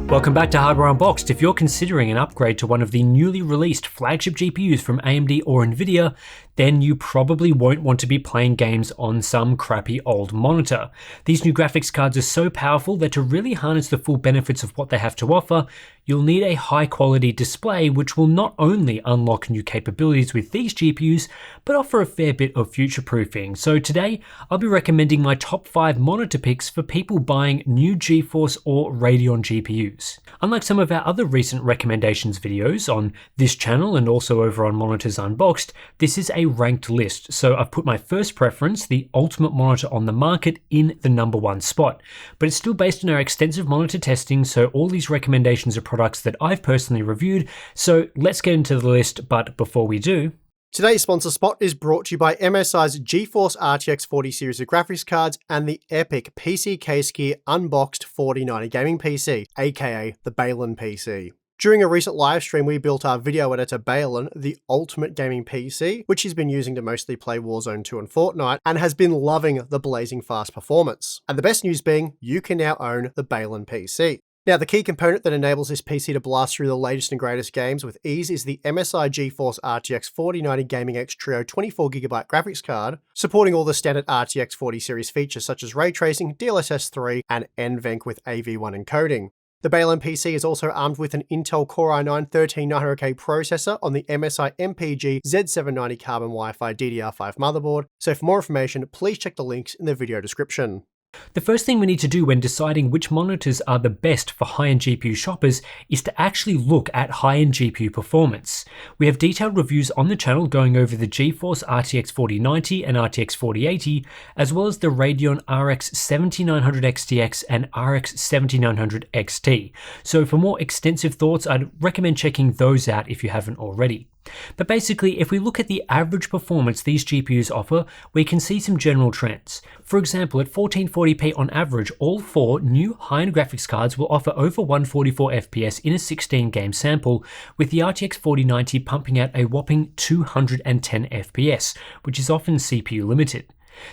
Welcome back to Hardware Unboxed. If you're considering an upgrade to one of the newly released flagship GPUs from AMD or Nvidia, then you probably won't want to be playing games on some crappy old monitor. These new graphics cards are so powerful that to really harness the full benefits of what they have to offer, you'll need a high quality display which will not only unlock new capabilities with these GPUs, but offer a fair bit of future proofing. So today, I'll be recommending my top 5 monitor picks for people buying new GeForce or Radeon GPUs. Unlike some of our other recent recommendations videos on this channel and also over on Monitors Unboxed, this is a ranked list. So I've put my first preference, the ultimate monitor on the market, in the number 1 spot. But it's still based on our extensive monitor testing, so all these recommendations are products that I've personally reviewed. So let's get into the list, but before we do, today's sponsor spot is brought to you by MSI's GeForce RTX 40 series of graphics cards and the epic PC case gear Unboxed 4090 gaming PC, aka the Balin PC. During a recent live stream, we built our video editor Balin, the ultimate gaming PC, which he's been using to mostly play Warzone 2 and Fortnite, and has been loving the blazing fast performance. And the best news being, you can now own the Balin PC. Now, the key component that enables this PC to blast through the latest and greatest games with ease is the MSI GeForce RTX 4090 Gaming X Trio 24GB graphics card, supporting all the standard RTX 40 series features such as ray tracing, DLSS 3, and NVENC with AV1 encoding. The Balin PC is also armed with an Intel Core i9-13900K processor on the MSI MPG Z790 Carbon Wi-Fi DDR5 motherboard, so for more information, please check the links in the video description. The first thing we need to do when deciding which monitors are the best for high-end GPU shoppers is to actually look at high-end GPU performance. We have detailed reviews on the channel going over the GeForce RTX 4090 and RTX 4080, as well as the Radeon RX 7900 XTX and RX 7900 XT. So for more extensive thoughts, I'd recommend checking those out if you haven't already. But basically, if we look at the average performance these GPUs offer, we can see some general trends. For example, at 1440p on average, all 4 new high-end graphics cards will offer over 144 FPS in a 16-game sample, with the RTX 4090 pumping out a whopping 210 FPS, which is often CPU limited.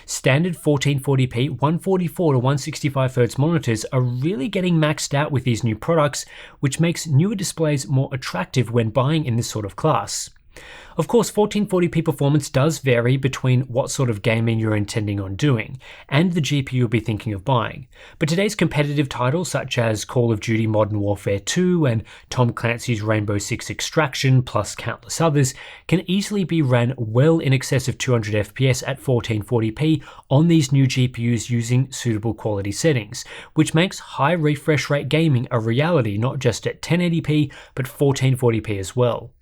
Standard 1440p 144 to 165Hz monitors are really getting maxed out with these new products, which makes newer displays more attractive when buying in this sort of class. Of course, 1440p performance does vary between what sort of gaming you're intending on doing, and the GPU you'll be thinking of buying. But today's competitive titles such as Call of Duty Modern Warfare 2 and Tom Clancy's Rainbow Six Extraction, plus countless others, can easily be ran well in excess of 200 FPS at 1440p on these new GPUs using suitable quality settings, which makes high refresh rate gaming a reality not just at 1080p but 1440p as well.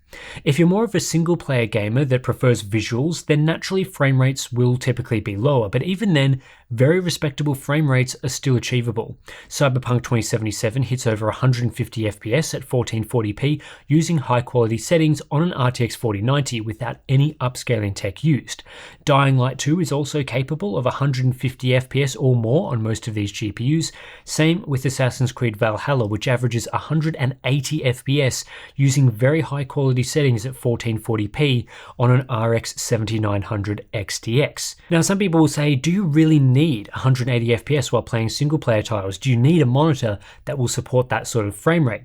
If you're more of a single-player gamer that prefers visuals, then naturally frame rates will typically be lower, but even then, very respectable frame rates are still achievable. Cyberpunk 2077 hits over 150 FPS at 1440p using high-quality settings on an RTX 4090 without any upscaling tech used. Dying Light 2 is also capable of 150 FPS or more on most of these GPUs, same with Assassin's Creed Valhalla, which averages 180 FPS using very high-quality settings at 1440p on an RX 7900 XTX. Now, some people will say, do you really need 180 FPS while playing single player titles? Do you need a monitor that will support that sort of frame rate?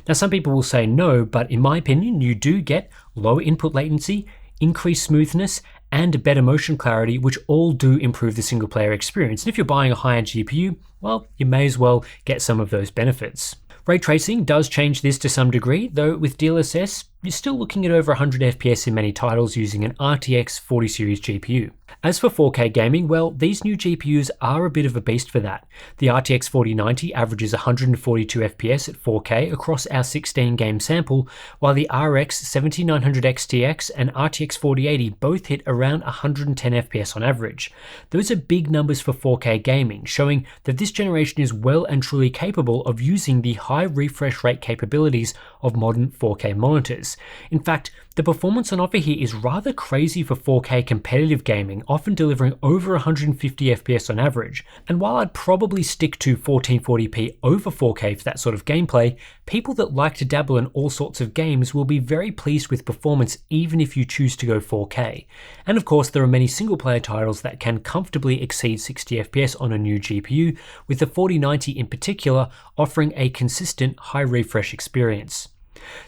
Now, some people will say no, but in my opinion, you do get low input latency, increased smoothness, and better motion clarity, which all do improve the single player experience. And if you're buying a high-end GPU, well, you may as well get some of those benefits. Ray tracing does change this to some degree, though with DLSS, you're still looking at over 100 FPS in many titles using an RTX 40 series GPU. As for 4K gaming, well, these new GPUs are a bit of a beast for that. The RTX 4090 averages 142 FPS at 4K across our 16-game sample, while the RX 7900 XTX and RTX 4080 both hit around 110 FPS on average. Those are big numbers for 4K gaming, showing that this generation is well and truly capable of using the high refresh rate capabilities of modern 4K monitors. games. In fact, the performance on offer here is rather crazy for 4K competitive gaming, often delivering over 150 FPS on average. And while I'd probably stick to 1440p over 4K for that sort of gameplay, people that like to dabble in all sorts of games will be very pleased with performance even if you choose to go 4K. And of course, there are many single player titles that can comfortably exceed 60 FPS on a new GPU, with the 4090 in particular offering a consistent high refresh experience.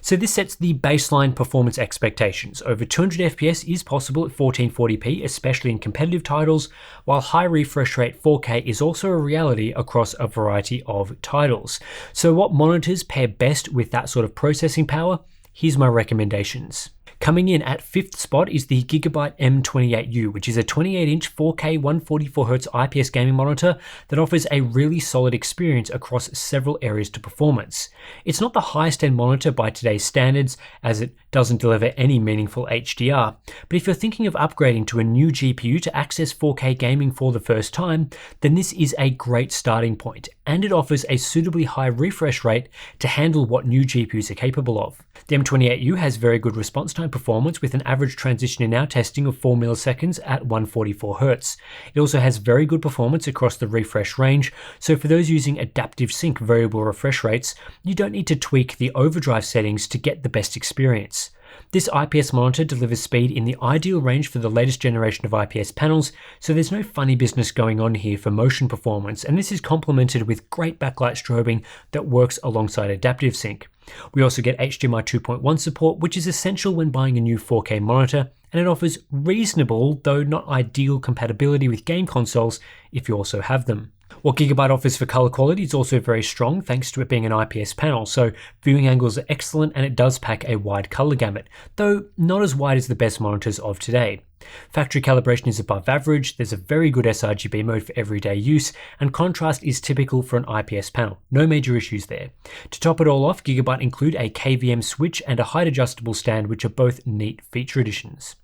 So this sets the baseline performance expectations. Over 200 FPS is possible at 1440p, especially in competitive titles, while high refresh rate 4K is also a reality across a variety of titles. So what monitors pair best with that sort of processing power? Here's my recommendations. Coming in at 5th spot is the Gigabyte M28U, which is a 28-inch 4K 144Hz IPS gaming monitor that offers a really solid experience across several areas to performance. It's not the highest end monitor by today's standards, as it doesn't deliver any meaningful HDR, but if you're thinking of upgrading to a new GPU to access 4K gaming for the first time, then this is a great starting point, and it offers a suitably high refresh rate to handle what new GPUs are capable of. The M28U has very good response time performance with an average transition in our testing of 4 milliseconds at 144Hz. It also has very good performance across the refresh range, so for those using adaptive sync variable refresh rates, you don't need to tweak the overdrive settings to get the best experience. This IPS monitor delivers speed in the ideal range for the latest generation of IPS panels, so there's no funny business going on here for motion performance, and this is complemented with great backlight strobing that works alongside adaptive sync. We also get HDMI 2.1 support, which is essential when buying a new 4K monitor, and it offers reasonable, though not ideal, compatibility with game consoles if you also have them. What Gigabyte offers for color quality is also very strong thanks to it being an IPS panel, so viewing angles are excellent and it does pack a wide color gamut, though not as wide as the best monitors of today. Factory calibration is above average, there's a very good sRGB mode for everyday use, and contrast is typical for an IPS panel. No major issues there. To top it all off, Gigabyte include a KVM switch and a height adjustable stand, which are both neat feature additions.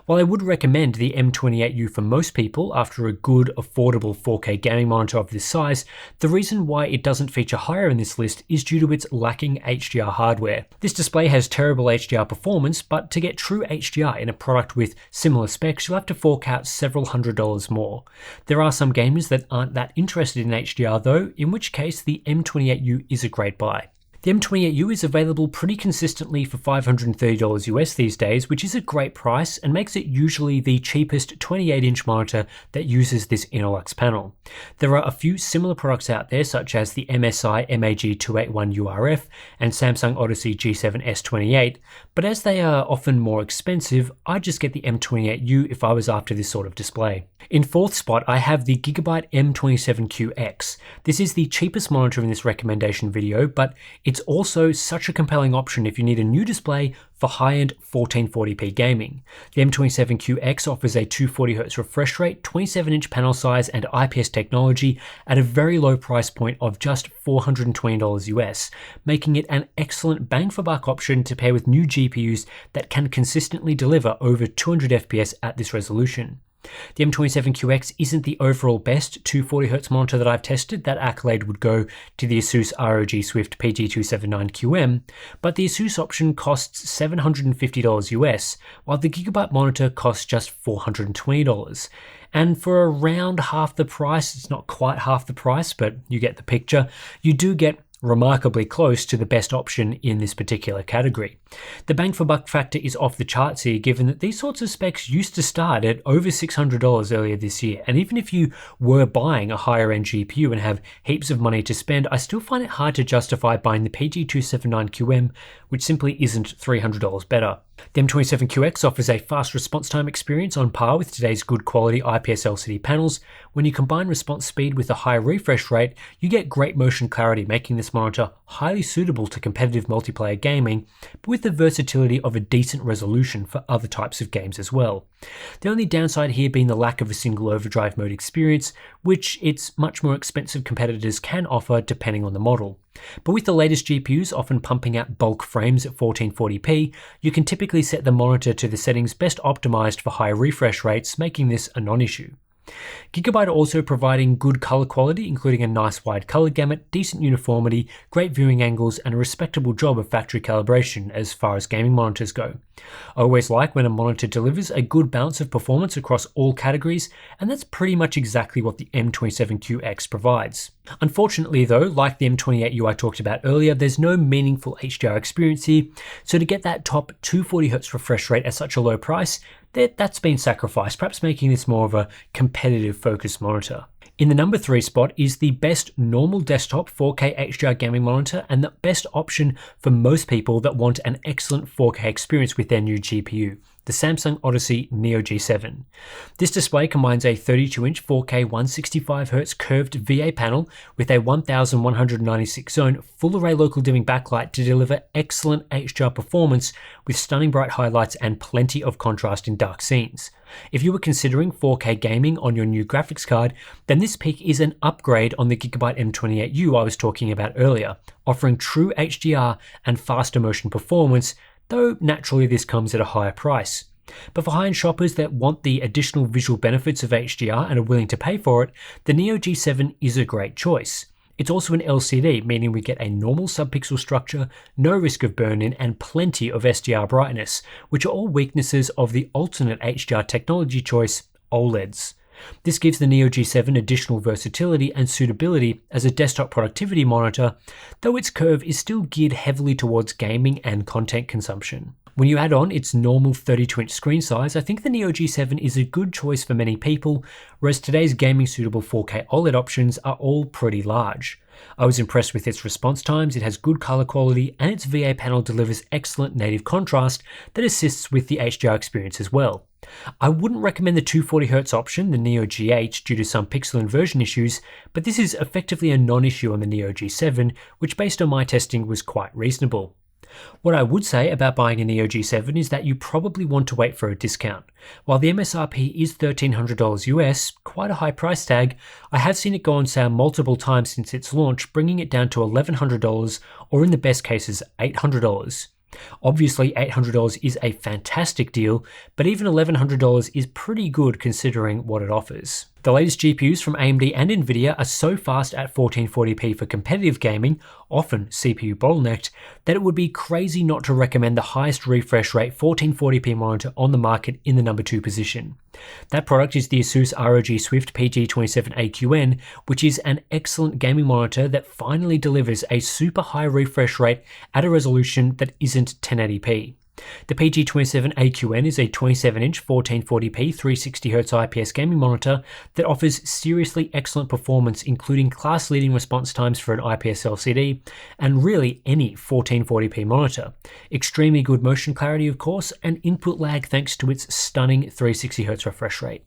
While I would recommend the M28U for most people after a good, affordable 4K gaming monitor of this size, the reason why it doesn't feature higher in this list is due to its lacking HDR hardware. This display has terrible HDR performance, but to get true HDR in a product with similar specs, you'll have to fork out several $100s more. There are some gamers that aren't that interested in HDR though, in which case the M28U is a great buy. The M28U is available pretty consistently for $530 US these days, which is a great price and makes it usually the cheapest 28-inch monitor that uses this Innolux panel. There are a few similar products out there, such as the MSI MAG281 URF and Samsung Odyssey G7 S28, but as they are often more expensive, I'd just get the M28U if I was after this sort of display. In 4th spot, I have the Gigabyte M27QX. This is the cheapest monitor in this recommendation video, but it's also such a compelling option if you need a new display for high-end 1440p gaming. The M27QX offers a 240Hz refresh rate, 27-inch panel size, and IPS technology at a very low price point of just $420 US, making it an excellent bang-for-buck option to pair with new GPUs that can consistently deliver over 200 FPS at this resolution. The M27QX isn't the overall best 240Hz monitor that I've tested. That accolade would go to the Asus ROG Swift PG279QM, but the Asus option costs $750 US, while the Gigabyte monitor costs just $420. And for around half the price, it's not quite half the price, but you get the picture, you do get remarkably close to the best option in this particular category. The bang for buck factor is off the charts here, given that these sorts of specs used to start at over $600 earlier this year, and even if you were buying a higher end GPU and have heaps of money to spend, I still find it hard to justify buying the PG279QM, which simply isn't $300 better. The M27QX offers a fast response time experience on par with today's good quality IPS LCD panels. When you combine response speed with a high refresh rate, you get great motion clarity, making this monitor highly suitable to competitive multiplayer gaming, but with the versatility of a decent resolution for other types of games as well. The only downside here being the lack of a single overdrive mode experience, which its much more expensive competitors can offer depending on the model. But with the latest GPUs often pumping out bulk frames at 1440p, you can typically set the monitor to the settings best optimized for high refresh rates, making this a non-issue. Gigabyte are also providing good color quality, including a nice wide color gamut, decent uniformity, great viewing angles, and a respectable job of factory calibration as far as gaming monitors go. I always like when a monitor delivers a good balance of performance across all categories, and that's pretty much exactly what the M27QX provides. Unfortunately though, like the M28U I talked about earlier, there's no meaningful HDR experience here, so to get that top 240Hz refresh rate at such a low price, that's been sacrificed, perhaps making this more of a competitive focused monitor. In the number 3 spot is the best normal desktop 4K HDR gaming monitor and the best option for most people that want an excellent 4K experience with their new GPU, the Samsung Odyssey Neo G7. This display combines a 32-inch 4K 165Hz curved VA panel with a 1196 zone full array local dimming backlight to deliver excellent HDR performance with stunning bright highlights and plenty of contrast in dark scenes. If you were considering 4K gaming on your new graphics card, then this pick is an upgrade on the Gigabyte M28U I was talking about earlier, offering true HDR and faster motion performance, though naturally this comes at a higher price. But for high-end shoppers that want the additional visual benefits of HDR and are willing to pay for it, the Neo G7 is a great choice. It's also an LCD, meaning we get a normal subpixel structure, no risk of burn-in, and plenty of SDR brightness, which are all weaknesses of the alternate HDR technology choice, OLEDs. This gives the Neo G7 additional versatility and suitability as a desktop productivity monitor, though its curve is still geared heavily towards gaming and content consumption. When you add on its normal 32-inch screen size, I think the Neo G7 is a good choice for many people, whereas today's gaming-suitable 4K OLED options are all pretty large. I was impressed with its response times, it has good color quality, and its VA panel delivers excellent native contrast that assists with the HDR experience as well. I wouldn't recommend the 240Hz option, the Neo GH, due to some pixel inversion issues, but this is effectively a non-issue on the Neo G7, which based on my testing was quite reasonable. What I would say about buying a Neo G7 is that you probably want to wait for a discount. While the MSRP is $1,300 US, quite a high price tag, I have seen it go on sale multiple times since its launch, bringing it down to $1,100 or in the best cases $800. Obviously $800 is a fantastic deal, but even $1,100 is pretty good considering what it offers. The latest GPUs from AMD and Nvidia are so fast at 1440p for competitive gaming, often CPU bottlenecked, that it would be crazy not to recommend the highest refresh rate 1440p monitor on the market in the number 2 position. That product is the Asus ROG Swift PG27AQN, which is an excellent gaming monitor that finally delivers a super high refresh rate at a resolution that isn't 1080p. The PG27AQN is a 27-inch 1440p 360Hz IPS gaming monitor that offers seriously excellent performance, including class-leading response times for an IPS LCD, and really any 1440p monitor. Extremely good motion clarity, of course, and input lag thanks to its stunning 360Hz refresh rate.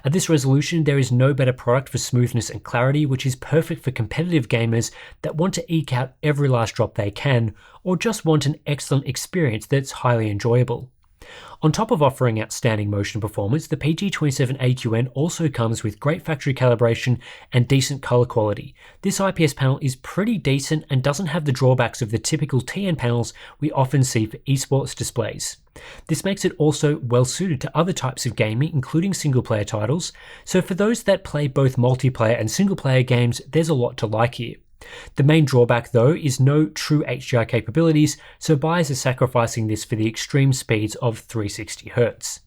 At this resolution, there is no better product for smoothness and clarity, which is perfect for competitive gamers that want to eke out every last drop they can, or just want an excellent experience that's highly enjoyable. On top of offering outstanding motion performance, the PG27AQN also comes with great factory calibration and decent color quality. This IPS panel is pretty decent and doesn't have the drawbacks of the typical TN panels we often see for esports displays. This makes it also well suited to other types of gaming, including single player titles, so for those that play both multiplayer and single player games, there's a lot to like here. The main drawback though is no true HDR capabilities, so buyers are sacrificing this for the extreme speeds of 360Hz.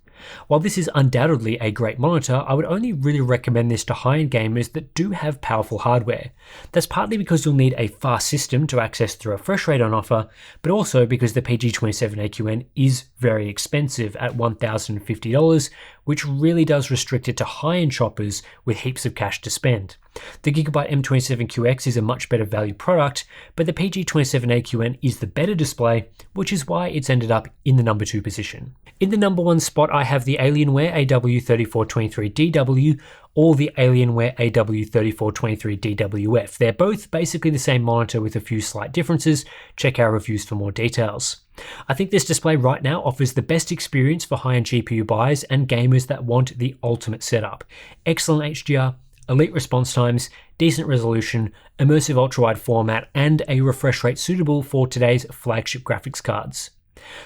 While this is undoubtedly a great monitor, I would only really recommend this to high-end gamers that do have powerful hardware. That's partly because you'll need a fast system to access the refresh rate on offer, but also because the PG27AQN is very expensive at $1,050, which really does restrict it to high-end shoppers with heaps of cash to spend. The Gigabyte M27QX is a much better value product, but the PG27AQN is the better display, which is why it's ended up in the number 2 position. In the number 1 spot, I have the Alienware AW3423DW or the Alienware AW3423DWF. They're both basically the same monitor with a few slight differences. Check our reviews for more details. I think this display right now offers the best experience for high-end GPU buyers and gamers that want the ultimate setup. Excellent HDR, elite response times, decent resolution, immersive ultra-wide format, and a refresh rate suitable for today's flagship graphics cards.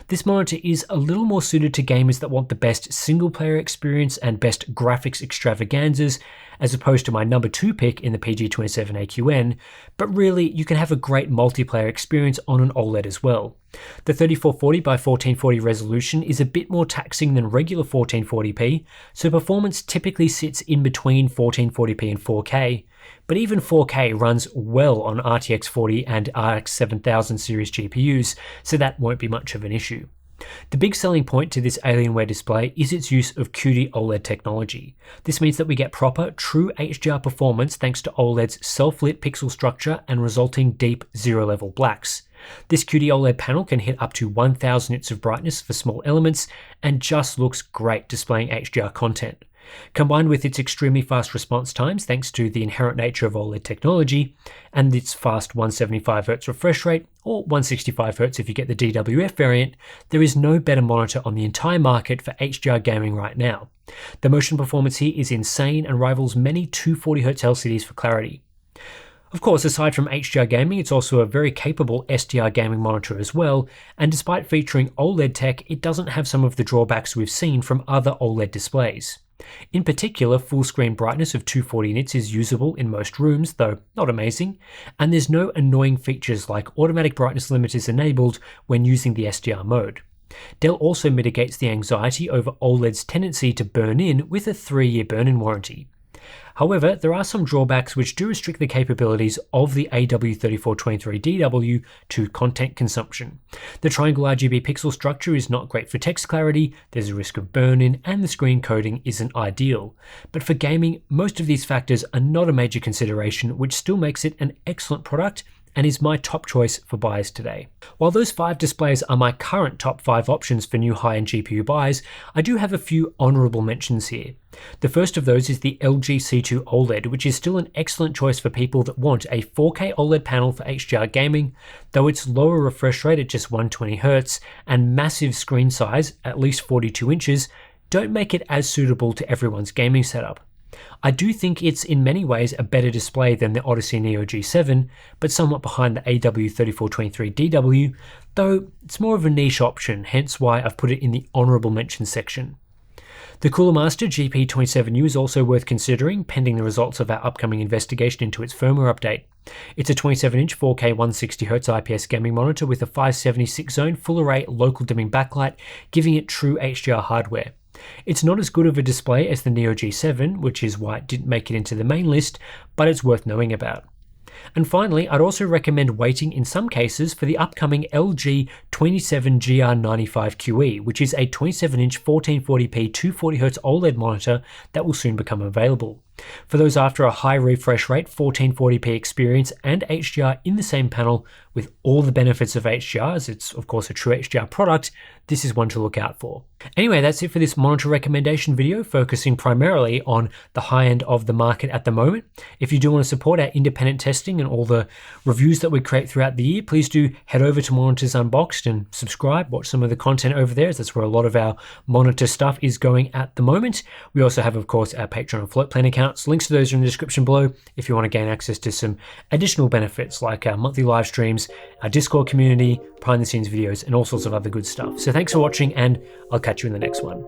This monitor is a little more suited to gamers that want the best single player experience and best graphics extravaganzas, as opposed to my number 2 pick in the PG27AQN, but really you can have a great multiplayer experience on an OLED as well. The 3440 by 1440 resolution is a bit more taxing than regular 1440p, so performance typically sits in between 1440p and 4K, but even 4K runs well on RTX 40 and RX 7000 series GPUs, so that won't be much of an issue. The big selling point to this Alienware display is its use of QD OLED technology. This means that we get proper, true HDR performance thanks to OLED's self-lit pixel structure and resulting deep zero-level blacks. This QD OLED panel can hit up to 1000 nits of brightness for small elements and just looks great displaying HDR content. Combined with its extremely fast response times thanks to the inherent nature of OLED technology and its fast 175Hz refresh rate, or 165Hz if you get the DWF variant, there is no better monitor on the entire market for HDR gaming right now. The motion performance here is insane and rivals many 240Hz LCDs for clarity. Of course, aside from HDR gaming, it's also a very capable SDR gaming monitor as well, and despite featuring OLED tech, it doesn't have some of the drawbacks we've seen from other OLED displays. In particular, full screen brightness of 240 nits is usable in most rooms, though not amazing, and there's no annoying features like automatic brightness limiters enabled when using the SDR mode. Dell also mitigates the anxiety over OLED's tendency to burn in with a 3-year burn-in warranty. However, there are some drawbacks which do restrict the capabilities of the AW3423DW to content consumption. The triangle RGB pixel structure is not great for text clarity, there's a risk of burn-in, and the screen coding isn't ideal. But for gaming, most of these factors are not a major consideration, which still makes it an excellent product and is my top choice for buyers today. While those 5 displays are my current top 5 options for new high-end GPU buys, I do have a few honourable mentions here. The first of those is the LG C2 OLED, which is still an excellent choice for people that want a 4K OLED panel for HDR gaming, though its lower refresh rate at just 120Hz and massive screen size, at least 42 inches, don't make it as suitable to everyone's gaming setup. I do think it's in many ways a better display than the Odyssey Neo G7, but somewhat behind the AW3423DW, though it's more of a niche option, hence why I've put it in the honourable mention section. The Cooler Master GP27U is also worth considering, pending the results of our upcoming investigation into its firmware update. It's a 27-inch 4K 160Hz IPS gaming monitor with a 576 zone full array local dimming backlight, giving it true HDR hardware. It's not as good of a display as the Neo G7, which is why it didn't make it into the main list, but it's worth knowing about. And finally, I'd also recommend waiting in some cases for the upcoming LG 27GR95QE, which is a 27-inch 1440p 240Hz OLED monitor that will soon become available. For those after a high refresh rate, 1440p experience and HDR in the same panel with all the benefits of HDR, as it's of course a true HDR product, this is one to look out for. Anyway, that's it for this monitor recommendation video, focusing primarily on the high end of the market at the moment. If you do want to support our independent testing and all the reviews that we create throughout the year, please do head over to Monitors Unboxed and subscribe, watch some of the content over there, as that's where a lot of our monitor stuff is going at the moment. We also have, of course, our Patreon and Float Plan accounts. Links to those are in the description below if you want to gain access to some additional benefits like our monthly live streams, our Discord community, behind the scenes videos, and all sorts of other good stuff. So thanks for watching, and I'll catch you in the next one.